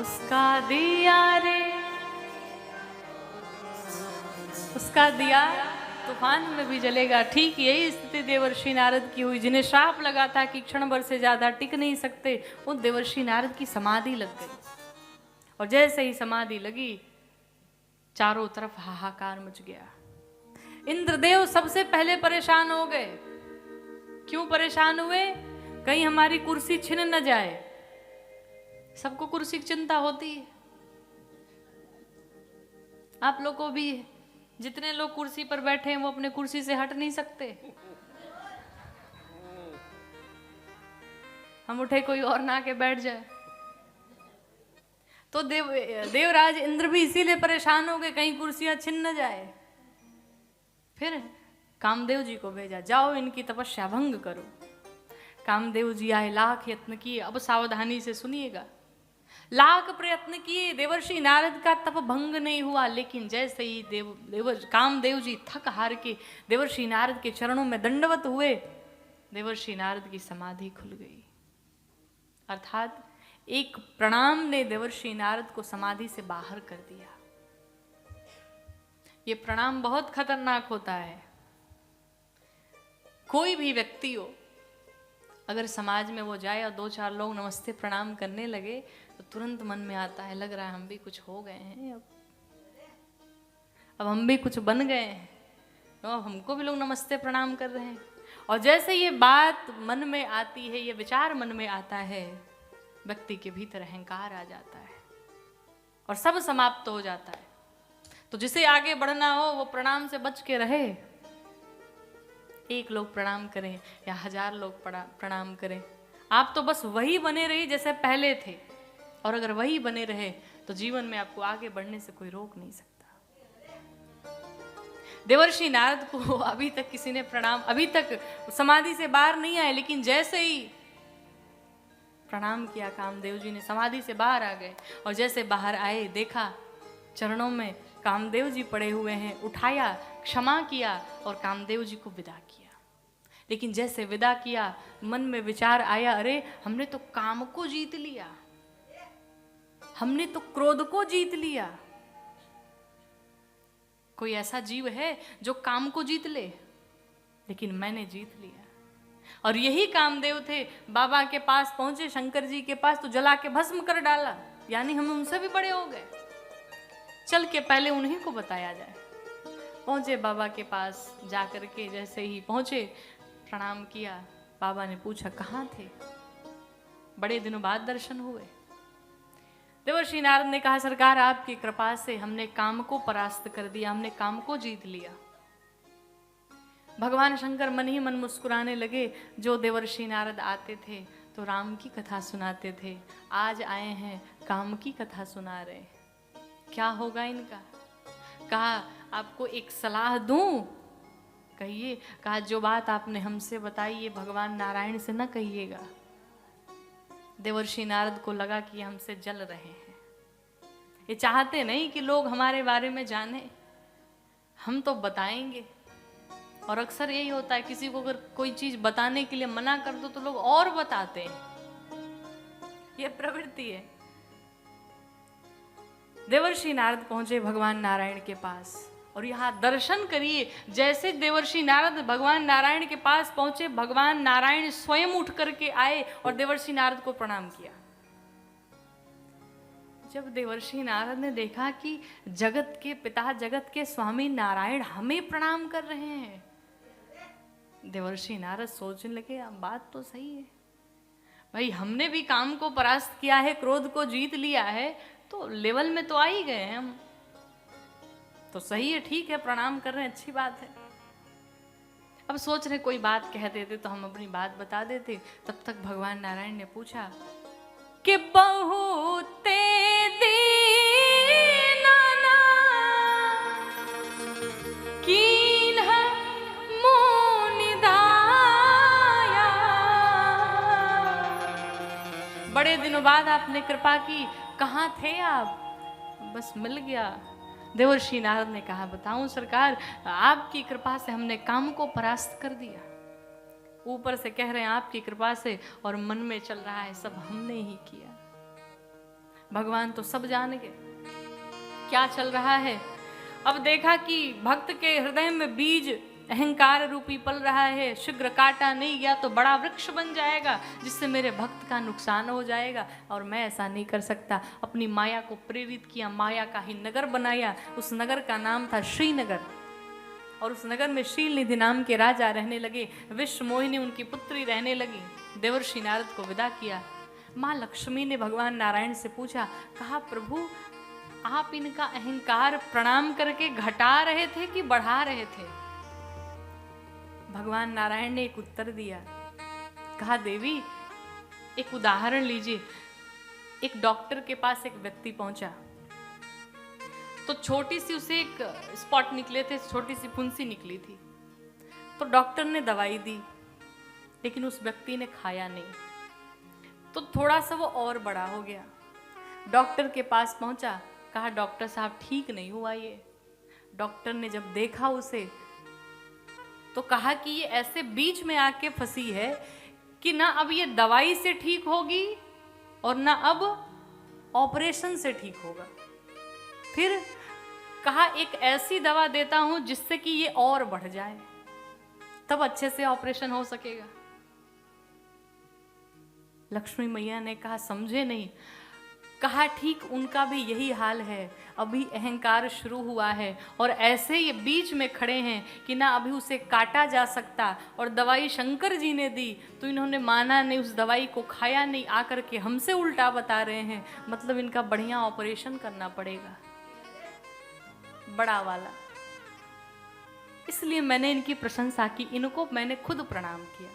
उसका दिया रे, उसका दिया तूफान में भी जलेगा। ठीक यही स्थिति देवर्षि नारद की हुई। जिन्हें श्राप लगा था कि क्षण भर से ज्यादा टिक नहीं सकते, उन देवर्षि नारद की समाधि लग गई। और जैसे ही समाधि लगी, चारों तरफ हाहाकार मच गया। इंद्रदेव सबसे पहले परेशान हो गए। क्यों परेशान हुए? कहीं हमारी कुर्सी छिन न जाए। सबको कुर्सी की चिंता होती है, आप लोग को भी। जितने लोग कुर्सी पर बैठे हैं वो अपने कुर्सी से हट नहीं सकते। हम उठे कोई और ना के बैठ जाए। तो देवराज इंद्र भी इसीलिए परेशान हो गए, कहीं कुर्सियां छिन न जाए। फिर कामदेव जी को भेजा, जाओ इनकी तपस्या भंग करो। कामदेव जी आए, लाख यत्न किए। अब सावधानी से सुनिएगा। लाख प्रयत्न किए, देवर्षि नारद का तप भंग नहीं हुआ। लेकिन जैसे ही कामदेव जी थक हार के देवर्षि नारद के चरणों में दंडवत हुए, देवर्षि नारद की समाधि खुल गई। अर्थात एक प्रणाम ने देवर्षि नारद को समाधि से बाहर कर दिया। ये प्रणाम बहुत खतरनाक होता है। कोई भी व्यक्ति हो, अगर समाज में वो जाए और दो चार लोग नमस्ते प्रणाम करने लगे तो तुरंत मन में आता है, लग रहा है हम भी कुछ हो गए हैं, अब हम भी कुछ बन गए हैं, तो हमको भी लोग नमस्ते प्रणाम कर रहे हैं। और जैसे ये बात मन में आती है, ये विचार मन में आता है, व्यक्ति के भीतर अहंकार आ जाता है और सब समाप्त हो जाता है। तो जिसे आगे बढ़ना हो वो प्रणाम से बच के रहे। एक लोग प्रणाम करें या 1000 लोग प्रणाम करें, आप तो बस वही बने रहिए जैसे पहले थे। और अगर वही बने रहे तो जीवन में आपको आगे बढ़ने से कोई रोक नहीं सकता। देवर्षि नारद को अभी तक किसी ने प्रणाम, अभी तक समाधि से बाहर नहीं आए, लेकिन जैसे ही प्रणाम किया कामदेव जी ने, समाधि से बाहर आ गए। और जैसे बाहर आए, देखा चरणों में कामदेव जी पड़े हुए हैं, उठाया, क्षमा किया और कामदेव जी को विदा किया। लेकिन जैसे विदा किया, मन में विचार आया, अरे हमने तो काम को जीत लिया, हमने तो क्रोध को जीत लिया। कोई ऐसा जीव है जो काम को जीत ले? लेकिन मैंने जीत लिया। और यही कामदेव थे, बाबा के पास पहुंचे, शंकर जी के पास, तो जला के भस्म कर डाला। यानी हम उनसे भी बड़े हो गए। चल के पहले उन्हीं को बताया जाए। पहुंचे बाबा के पास, जाकर के जैसे ही पहुंचे, प्रणाम किया। बाबा ने पूछा, कहाँ थे? बड़े दिनों बाद दर्शन हुए। देवर्षि नारद ने कहा, सरकार आपकी कृपा से हमने काम को परास्त कर दिया, हमने काम को जीत लिया। भगवान शंकर मन ही मन मुस्कुराने लगे। जो देवर्षि नारद आते थे तो राम की कथा सुनाते थे, आज आए हैं काम की कथा सुना रहे। क्या होगा इनका? कहा, आपको एक सलाह दूं? कहिए। कहा, जो बात आपने हमसे बताई ये भगवान नारायण से न कहिएगा। देवर्षि नारद को लगा कि हमसे जल रहे हैं, ये चाहते नहीं कि लोग हमारे बारे में जाने, हम तो बताएंगे। और अक्सर यही होता है, किसी को अगर कोई चीज बताने के लिए मना कर दो तो लोग और बताते हैं। ये प्रवृत्ति है। देवर्षि नारद पहुंचे भगवान नारायण के पास और यहाँ दर्शन करिए। जैसे देवर्षि नारद भगवान नारायण के पास पहुंचे, भगवान नारायण स्वयं उठ करके आए और देवर्षि नारद को प्रणाम किया। जब देवर्षि नारद ने देखा कि जगत के पिता, जगत के स्वामी नारायण हमें प्रणाम कर रहे हैं, देवर्षि नारद सोचने लगे, अब बात तो सही है भाई, हमने भी काम को परास्त किया है, क्रोध को जीत लिया है, तो लेवल में तो आ ही गए हैं हम, तो सही है, ठीक है, प्रणाम कर रहे हैं, अच्छी बात है। अब सोच रहे कोई बात कह देते तो हम अपनी बात बता देते। तब तक भगवान नारायण ने पूछा कि बहुते दीना कीन्ह मुनि दाया। बड़े दिनों बाद आपने कृपा की, कहाँ थे आप? बस मिल गया। देवर्षि नारद ने कहा, बताऊं सरकार, आपकी कृपा से हमने काम को परास्त कर दिया। ऊपर से कह रहे हैं आपकी कृपा से, और मन में चल रहा है सब हमने ही किया। भगवान तो सब जान गए क्या चल रहा है। अब देखा कि भक्त के हृदय में बीज अहंकार रूपी पल रहा है, शीघ्र काटा नहीं गया तो बड़ा वृक्ष बन जाएगा जिससे मेरे भक्त का नुकसान हो जाएगा, और मैं ऐसा नहीं कर सकता। अपनी माया को प्रेरित किया, माया का ही नगर बनाया। उस नगर का नाम था श्रीनगर, और उस नगर में शीलनिधि नाम के राजा रहने लगे। विश्व मोहिनी उनकी पुत्री रहने लगी। देवर्षि नारद को विदा किया। माँ लक्ष्मी ने भगवान नारायण से पूछा, कहा प्रभु आप इनका अहंकार प्रणाम करके घटा रहे थे कि बढ़ा रहे थे? भगवान नारायण ने एक उत्तर दिया, कहा देवी एक उदाहरण लीजिए। एक डॉक्टर के पास एक व्यक्ति पहुंचा तो छोटी सी उसे एक स्पॉट निकले थे, छोटी सी फुंसी निकली थी। तो डॉक्टर ने दवाई दी लेकिन उस व्यक्ति ने खाया नहीं, तो थोड़ा सा वो और बड़ा हो गया। डॉक्टर के पास पहुंचा, कहा डॉक्टर साहब ठीक नहीं हुआ ये। डॉक्टर ने जब देखा उसे तो कहा कि ये ऐसे बीच में आके फंसी है कि ना अब ये दवाई से ठीक होगी और ना अब ऑपरेशन से ठीक होगा। फिर कहा एक ऐसी दवा देता हूं जिससे कि ये और बढ़ जाए, तब अच्छे से ऑपरेशन हो सकेगा। लक्ष्मी मैया ने कहा समझे नहीं। कहा ठीक उनका भी यही हाल है, अभी अहंकार शुरू हुआ है और ऐसे ये बीच में खड़े हैं कि ना अभी उसे काटा जा सकता, और दवाई शंकर जी ने दी तो इन्होंने माना नहीं, उस दवाई को खाया नहीं, आकर के हमसे उल्टा बता रहे हैं। मतलब इनका बढ़िया ऑपरेशन करना पड़ेगा, बड़ा वाला। इसलिए मैंने इनकी प्रशंसा की, इनको मैंने खुद प्रणाम किया।